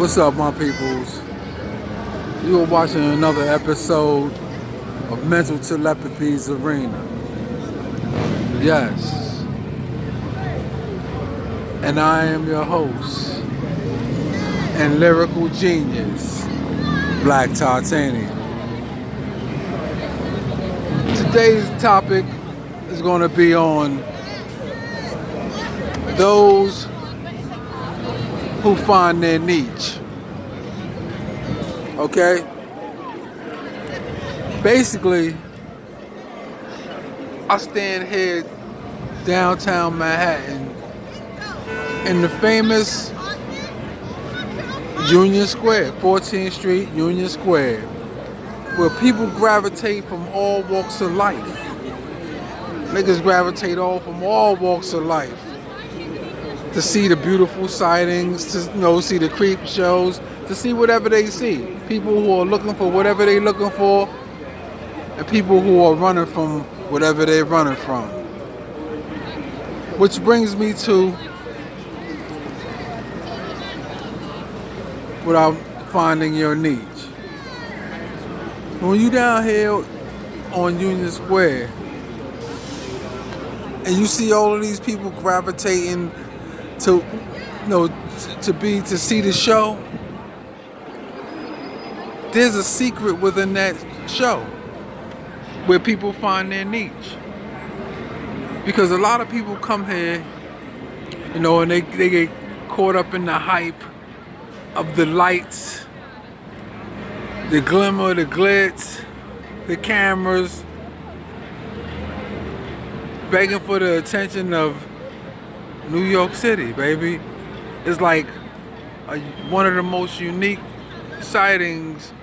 What's up, my peoples? You are watching another episode of Mental Telepathy's Arena. Yes. And I am your host and lyrical genius, Black Titanium. Today's topic is going to be on those who find their niche. Okay? Basically, I stand here downtown Manhattan in the famous Union Square, 14th Street, Union Square, where people gravitate from all walks of life. Niggas gravitate from all walks of life to see the beautiful sightings, to see the creep shows, to see whatever they see. People who are looking for whatever they're looking for, and people who are running from whatever they're running from. Which brings me to without finding your niche. When you down here on Union Square and you see all of these people gravitating to see the show, there's a secret within that show where people find their niche. Because a lot of people come here, and they get caught up in the hype of the lights, the glimmer, the glitz, the cameras, begging for the attention of New York City, baby. It's like one of the most unique sightings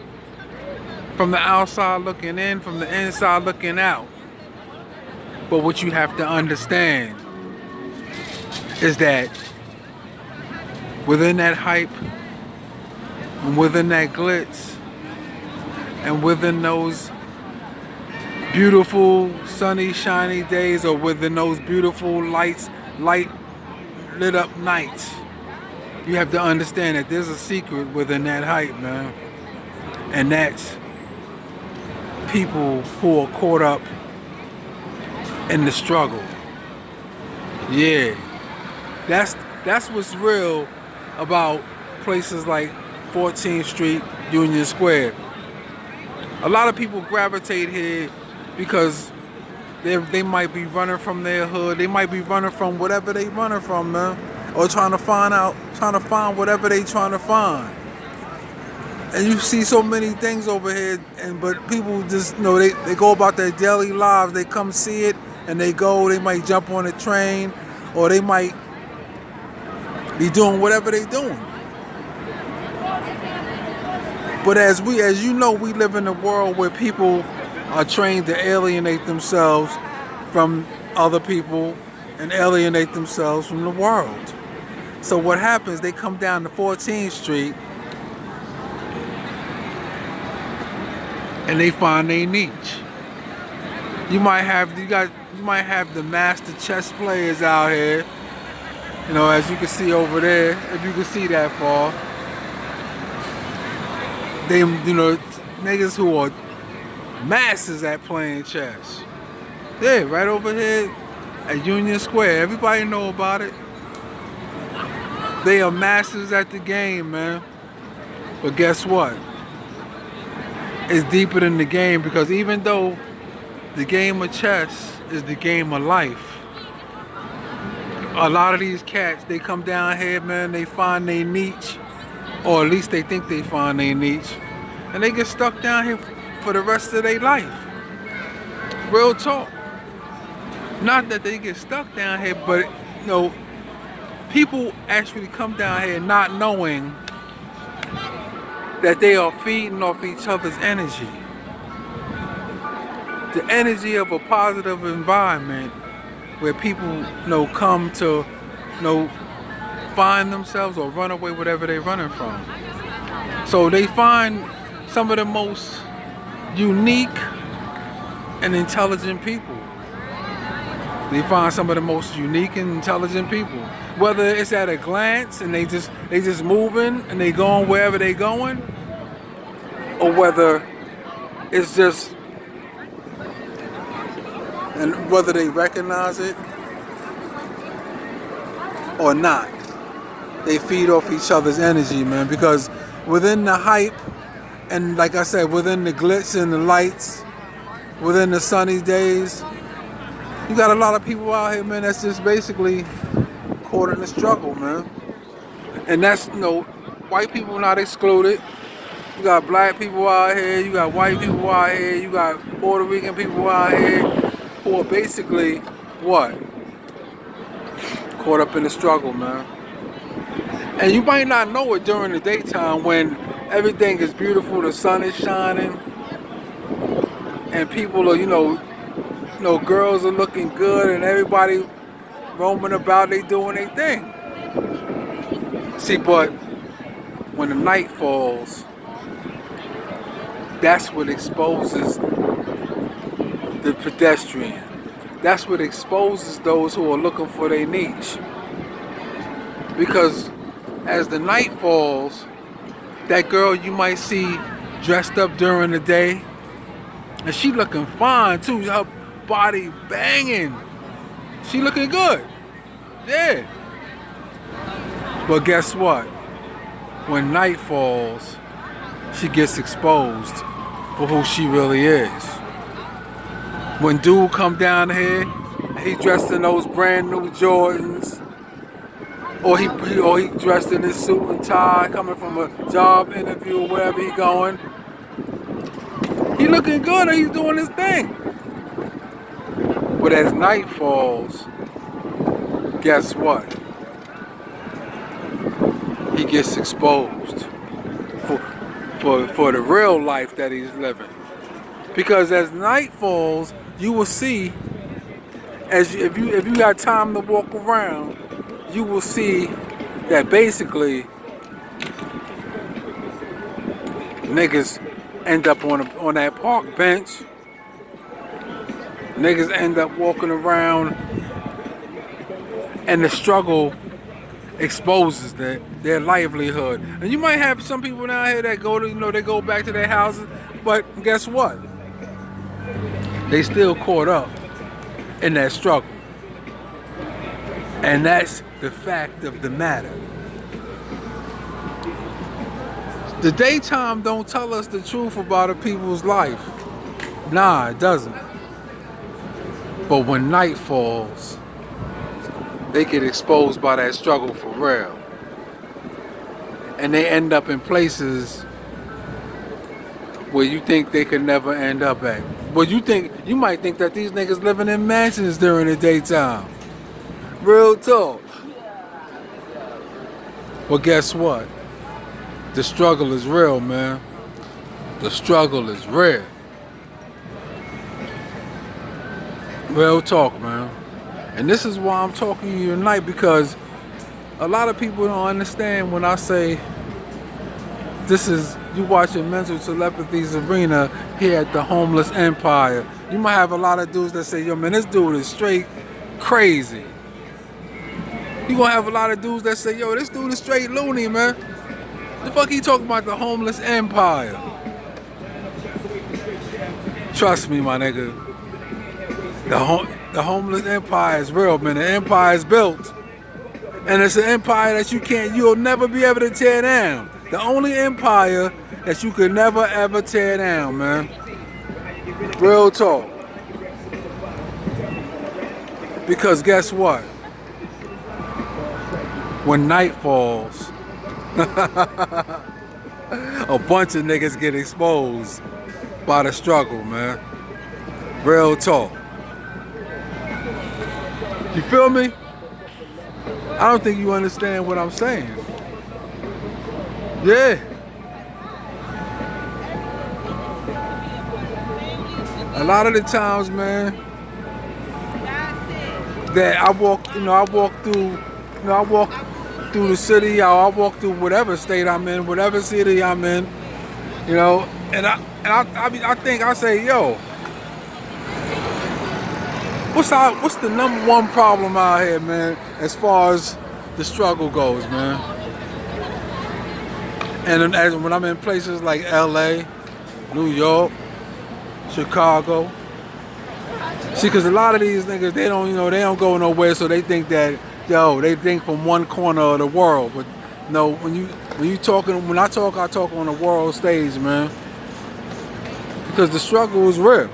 from the outside looking in, from the inside looking out. But what you have to understand is that within that hype and within that glitz and within those beautiful sunny shiny days, or within those beautiful light lit up nights, you have to understand that there's a secret within that hype, man. And that's people who are caught up in the struggle. Yeah. That's what's real about places like 14th Street, Union Square. A lot of people gravitate here because they might be running from their hood. They might be running from whatever they running from, man. Or trying to find whatever they trying to find. And you see so many things over here, but people just, they go about their daily lives. They come see it and they go. They might jump on a train, or they might be doing whatever they doing. But as you know, we live in a world where people are trained to alienate themselves from other people and alienate themselves from the world. So what happens, they come down to 14th Street and they find their niche. You might have the master chess players out here, as you can see over there, if you can see that far. They, niggas who are masters at playing chess. Yeah, right over here at Union Square. Everybody know about it. They are masters at the game, man. But guess what? It's deeper than the game, because even though the game of chess is the game of life, a lot of these cats, they come down here, man, they find their niche, or at least they think they find their niche, and they get stuck down here for the rest of their life. Real talk. Not that they get stuck down here, but people actually come down here not knowing that they are feeding off each other's energy. The energy of a positive environment where people come to find themselves or run away whatever they're running from. So they find some of the most unique and intelligent people. They find some of the most unique and intelligent people. Whether it's at a glance and they just moving and they going wherever they going, or whether it's just, and whether they recognize it or not, they feed off each other's energy, man. Because within the hype, and like I said, within the glitz and the lights, within the sunny days, you got a lot of people out here, man, that's just basically caught in the struggle, man. And that's, white people not excluded. You got black people out here, you got white people out here, you got Puerto Rican people out here who are basically, what? Caught up in the struggle, man. And you might not know it during the daytime when everything is beautiful, the sun is shining, and people are, girls are looking good, and everybody roaming about, they doing their thing. See, but when the night falls, that's what exposes the pedestrian. That's what exposes those who are looking for their niche. Because as the night falls, that girl you might see dressed up during the day, and she looking fine too, her body banging. She looking good. Yeah. But guess what? When night falls, she gets exposed for who she really is. When dude come down here, he dressed in those brand new Jordans, or he dressed in his suit and tie, coming from a job interview or wherever he going. He looking good, and he's doing his thing. But as night falls, guess what? He gets exposed for the real life that he's living. Because as night falls, you will see, if you got time to walk around, you will see that basically niggas end up on that park bench. Niggas end up walking around, and the struggle exposes their livelihood. And you might have some people down here that go to, they go back to their houses, but guess what? They still caught up in that struggle. And that's the fact of the matter. The daytime don't tell us the truth about a people's life. Nah, it doesn't. But when night falls, they get exposed by that struggle for real. And they end up in places where you think they could never end up at. But you might think that these niggas living in mansions during the daytime. Real talk. But guess what? The struggle is real, man. The struggle is real. Real talk, man. And this is why I'm talking to you tonight, because a lot of people don't understand when I say you watching Mental Telepathy's arena here at the Homeless Empire. You might have a lot of dudes that say, yo man, this dude is straight crazy. You gonna have a lot of dudes that say, yo, this dude is straight loony, man. The fuck he talking about the Homeless Empire? Trust me, my nigga. The Homeless Empire is real, man. The empire is built. And it's an empire that you'll never be able to tear down. The only empire that you could never ever tear down, man. Real talk. Because guess what? When night falls, a bunch of niggas get exposed by the struggle, man. Real talk. You feel me? I don't think you understand what I'm saying. Yeah. A lot of the times, man, that I walk through the city, or I walk through whatever state I'm in, whatever city I'm in, and I say, yo, what's the number one problem out here, man, as far as the struggle goes, man. And when I'm in places like LA, New York, Chicago, see, because a lot of these niggas, they don't go nowhere, so they think that, they think from one corner of the world. But no, when I talk on the world stage, man, because the struggle is real.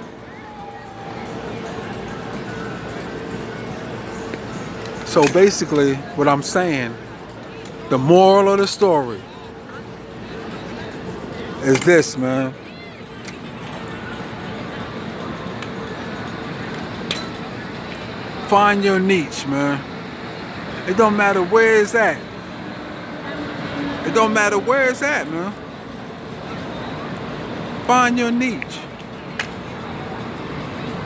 So basically, what I'm saying, the moral of the story is this, man. Find your niche, man. It don't matter where it's at. It don't matter where it's at, man. Find your niche.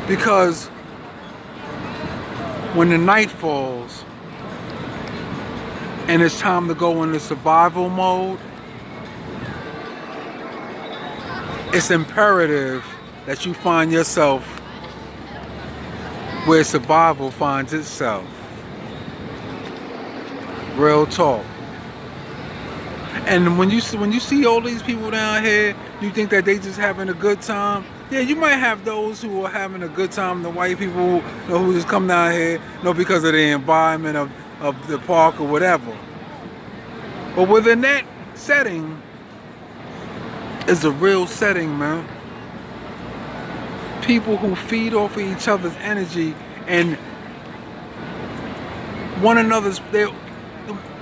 Because when the night falls and it's time to go into survival mode, it's imperative that you find yourself where survival finds itself. Real talk. And when you see all these people down here, you think that they just having a good time. Yeah, you might have those who are having a good time, the white people who just come down here, because of the environment of the park or whatever. But within that setting is a real setting, man. People who feed off of each other's energy and one another's,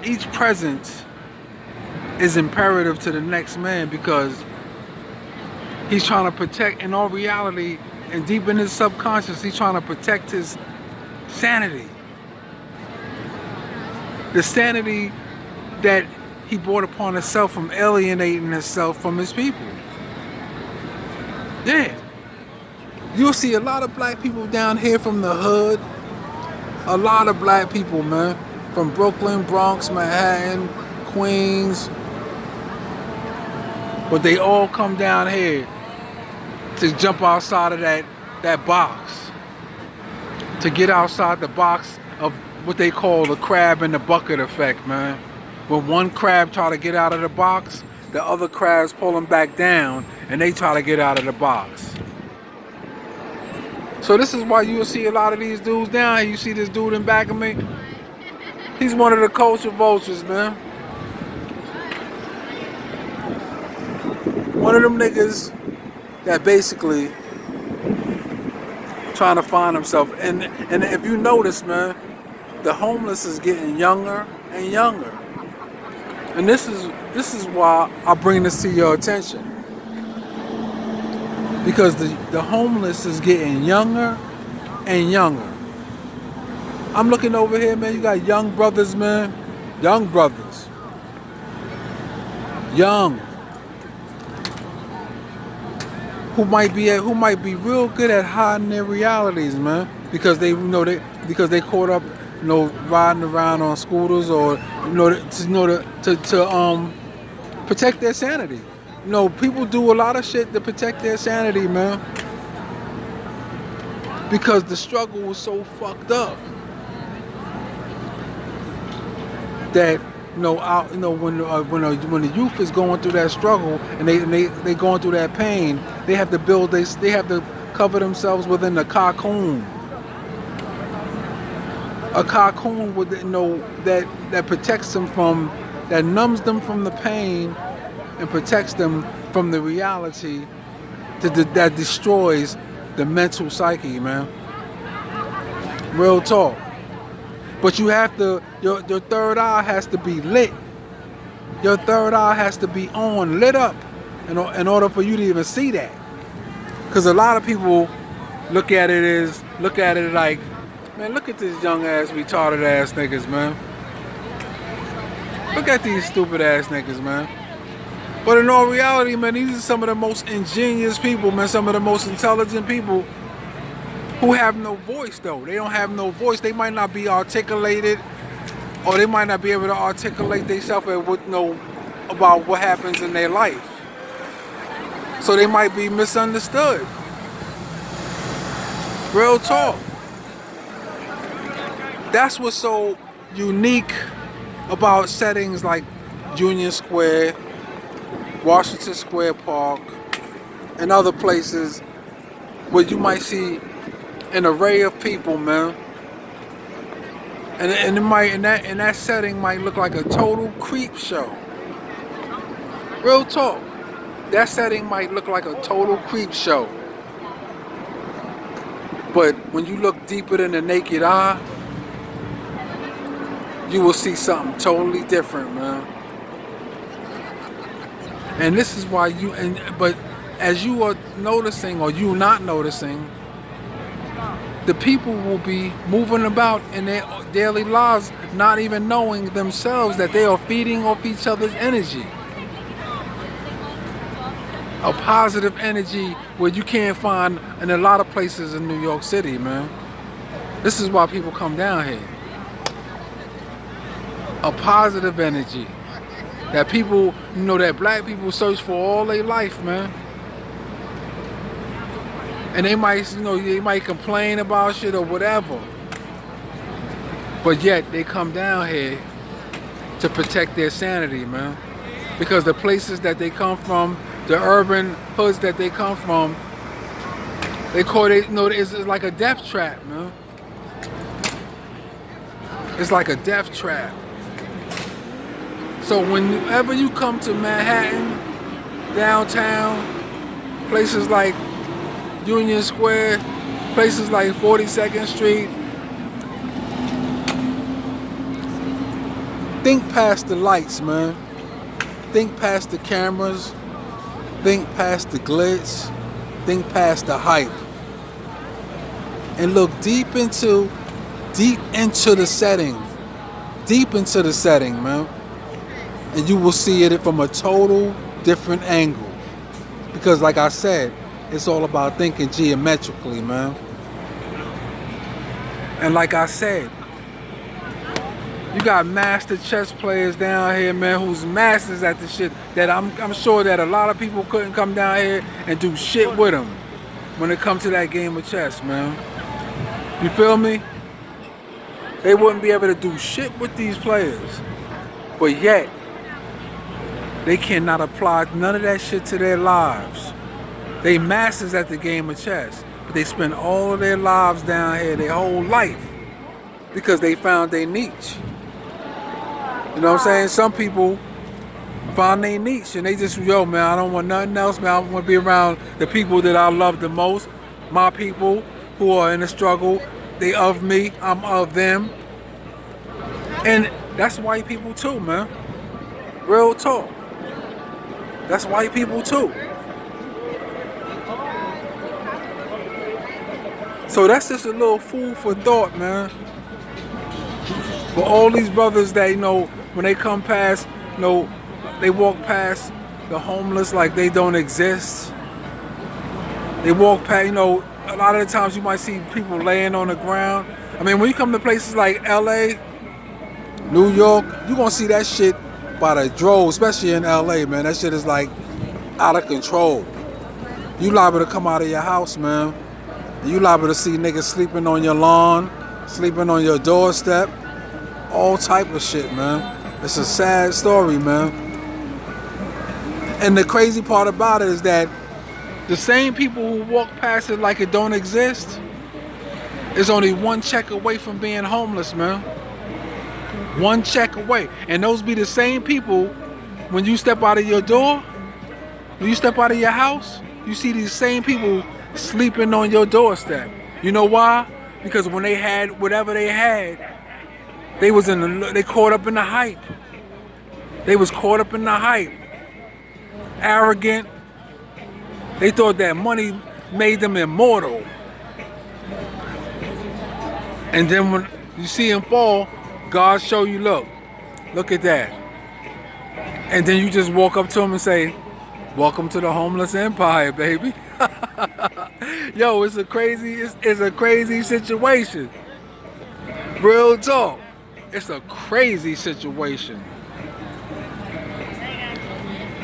each presence is imperative to the next man, because he's trying to protect, in all reality, and deep in his subconscious, he's trying to protect his sanity. The sanity that he brought upon himself from alienating himself from his people. Yeah. You'll see a lot of black people down here from the hood. A lot of black people, man. From Brooklyn, Bronx, Manhattan, Queens. But they all come down here to jump outside of that box. To get outside the box of what they call the crab in the bucket effect, man. When one crab try to get out of the box, the other crabs pull them back down and they try to get out of the box. So this is why you'll see a lot of these dudes down here. You see this dude in back of me? He's one of the culture vultures, man. One of them niggas that basically trying to find himself. And if you notice, man, the homeless is getting younger and younger. And this is why I bring this to your attention. Because the homeless is getting younger and younger. I'm looking over here, man. You got young brothers, man. Young brothers. Young. Who might be real good at hiding their realities, man. Because they caught up, riding around on scooters or to protect their sanity. People do a lot of shit to protect their sanity, man. Because the struggle was so fucked up that when the youth is going through that struggle and they going through that pain, they have to cover themselves within a cocoon. A cocoon with that protects them that numbs them from the pain and protects them from the reality that destroys the mental psyche, man. Real talk. But you have to, your third eye has to be lit. Your third eye has to be lit up in order for you to even see that. Because a lot of people look at it like, man, look at this young ass, retarded ass niggas, man. Look at these stupid ass niggas, man. But in all reality, man, these are some of the most ingenious people, man, some of the most intelligent people who have no voice, though. They don't have no voice. They might not be articulated, or they might not be able to articulate themselves about what happens in their life. So they might be misunderstood. Real talk. That's what's so unique about settings like Union Square, Washington Square Park, and other places where you might see an array of people, man. And it might in that setting might look like a total creep show. Real talk. That setting might look like a total creep show. But when you look deeper than the naked eye, you will see something totally different, man. And this is why but as you are noticing or you not noticing, the people will be moving about in their daily lives not even knowing themselves that they are feeding off each other's energy. A positive energy where you can't find in a lot of places in New York City, man. This is why people come down here. A positive energy that people, that black people search for all their life, man. And they might complain about shit or whatever. But yet they come down here to protect their sanity, man. Because the places that they come from, the urban hoods that they come from, they call it, it's like a death trap, man. It's like a death trap. So whenever you come to Manhattan, downtown, places like Union Square, places like 42nd Street, think past the lights, man. Think past the cameras. Think past the glitz. Think past the hype. And look deep into the setting. Deep into the setting, man. And you will see it from a total different angle. Because like I said, it's all about thinking geometrically, man. And like I said, you got master chess players down here, man, who's masters at the shit that I'm sure that a lot of people couldn't come down here and do shit with them when it comes to that game of chess, man. You feel me? They wouldn't be able to do shit with these players. But yet, they cannot apply none of that shit to their lives. They masters at the game of chess, but they spend all of their lives down here, their whole life, because they found their niche. You know what I'm saying? Some people find their niche and they just, man, I don't want nothing else, man. I want to be around the people that I love the most, my people who are in a struggle. They of me, I'm of them. And that's white people too, man. Real talk. That's white people too. So that's just a little food for thought, man. For all these brothers that, when they come past, they walk past the homeless like they don't exist. They walk past, a lot of the times you might see people laying on the ground. I mean, when you come to places like LA, New York, you're going to see that shit by the drove, especially in LA, man. That shit is like out of control. You liable to come out of your house, man. You liable to see niggas sleeping on your lawn, sleeping on your doorstep, all type of shit, man. It's a sad story, man. And the crazy part about it is that the same people who walk past it like it don't exist is only one check away from being homeless, man. One check away. And those be the same people when you step out of your door, when you step out of your house, you see these same people sleeping on your doorstep. You know why? Because when they had whatever they had, they caught up in the hype. They was caught up in the hype. Arrogant. They thought that money made them immortal. And then when you see them fall, God show you, look at that. And then you just walk up to them and say, welcome to the homeless empire, baby. Yo, it's a crazy situation. Real talk. It's a crazy situation.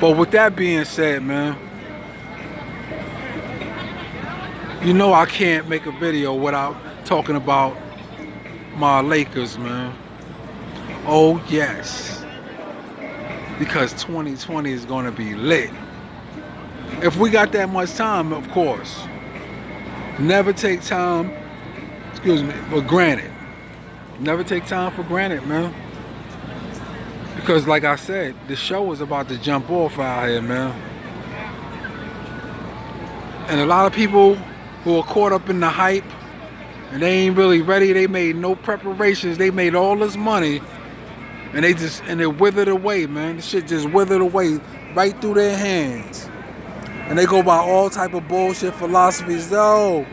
But with that being said, man, I can't make a video without talking about my Lakers, man. Oh yes, because 2020 is going to be lit. If we got that much time, of course. Never take time, excuse me, for granted. Never take time for granted, man. Because like I said, the show is about to jump off out here, man. And a lot of people who are caught up in the hype and they ain't really ready, they made no preparations, they made all this money and it withered away, man. The shit just withered away right through their hands. And they go by all type of bullshit philosophies. No,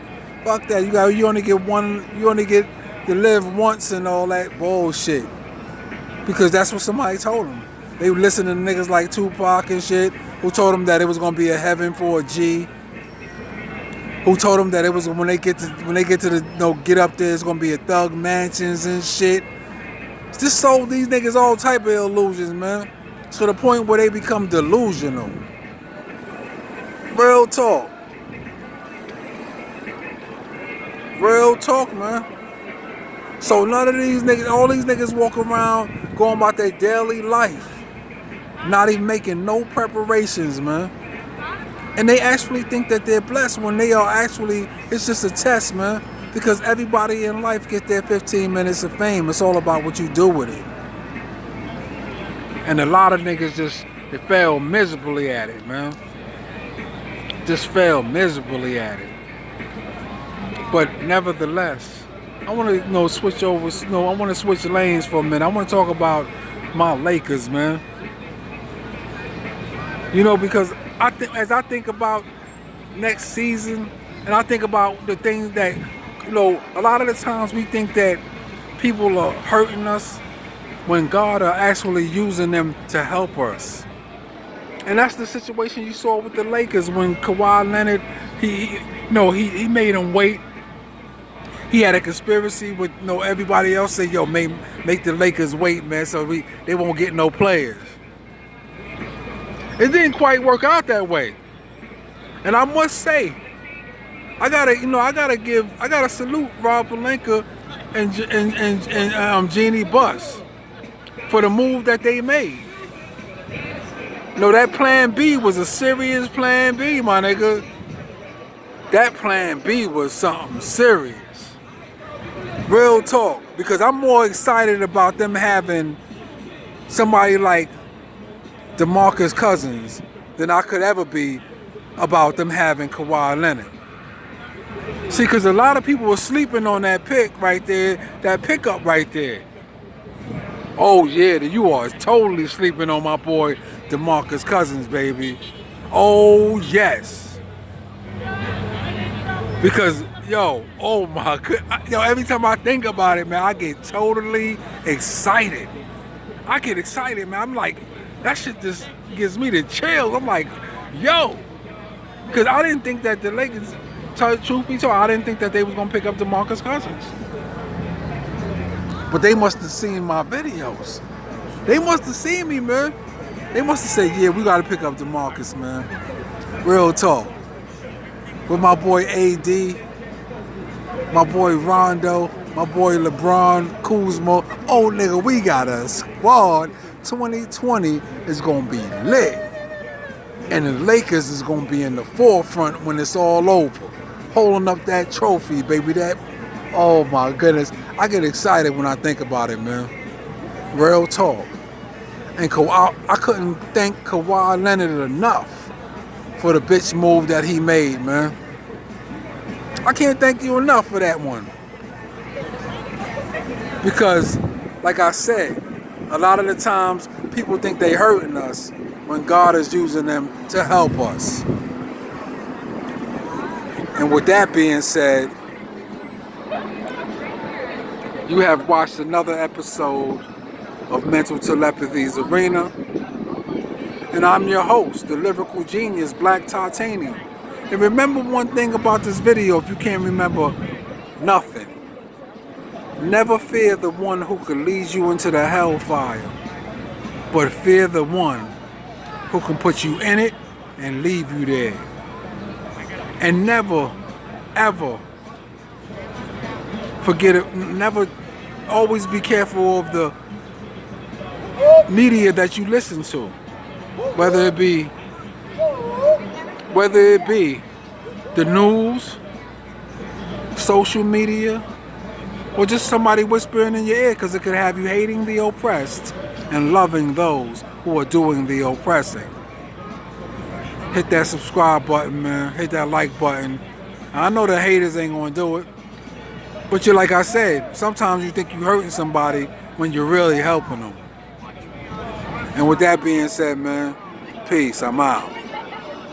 fuck that. You only get to live once and all that bullshit. Because that's what somebody told them. They listen to niggas like Tupac and shit, who told them that it was gonna be a heaven for a G. Who told them that it was when they get to the get up there, it's gonna be a thug mansions and shit. Just sold these niggas all type of illusions, man. To the point where they become delusional. Real talk. Real talk, man. So none of these niggas, all these niggas walk around going about their daily life, not even making no preparations, man. And they actually think that they're blessed when they are actually, it's just a test, man. Because everybody in life gets their 15 minutes of fame. It's all about what you do with it. And a lot of niggas they fail miserably at it, man. Just fail miserably at it. But nevertheless, I want to switch over. I want to switch lanes for a minute. I want to talk about my Lakers, man. Because as I think about next season, and I think about the things that, a lot of the times we think that people are hurting us when God are actually using them to help us. And that's the situation you saw with the Lakers when Kawhi Leonard, he made them wait. He had a conspiracy with everybody else said, make the Lakers wait, man, so they won't get no players. It didn't quite work out that way. And I must say, I gotta salute Rob Pelinka and Jeannie Buss for the move that they made. That plan B was a serious plan B, my nigga. That plan B was something serious. Real talk. Because I'm more excited about them having somebody like DeMarcus Cousins than I could ever be about them having Kawhi Leonard. See, because a lot of people were sleeping on that pick right there, that pickup right there. Oh yeah, you are totally sleeping on my boy DeMarcus Cousins, baby. Oh yes. Because oh my god, every time I think about it, man, I get totally excited. I get excited, man. I'm like, that shit just gives me the chills. I'm like, because I didn't think that the Lakers, truth be told, I didn't think that they was gonna pick up DeMarcus Cousins. But they must have seen my videos. They must have seen me, man. They must have said, yeah, we got to pick up DeMarcus, man. Real talk. With my boy AD, my boy Rondo, my boy LeBron, Kuzma. Oh, nigga, we got a squad. 2020 is going to be lit. And the Lakers is going to be in the forefront when it's all over. Holding up that trophy, baby. Oh, my goodness. I get excited when I think about it, man. Real talk. And I couldn't thank Kawhi Leonard enough for the bitch move that he made, man. I can't thank you enough for that one. Because, like I said, a lot of the times people think they hurting us when God is using them to help us. And with that being said, you have watched another episode of Mental Telepathy's Arena. And I'm your host, the lyrical genius, Black Titanium. And remember one thing about this video, if you can't remember nothing. Never fear the one who could lead you into the hellfire, but fear the one who can put you in it and leave you there. And never, ever forget it. Never, always be careful of media that you listen to, whether it be the news, social media, or just somebody whispering in your ear, because it could have you hating the oppressed and loving those who are doing the oppressing. Hit that subscribe button, man. Hit that like button. I know the haters ain't gonna do it, but you're like I said, sometimes you think you're hurting somebody when you're really helping them. And with that being said, man, peace. I'm out.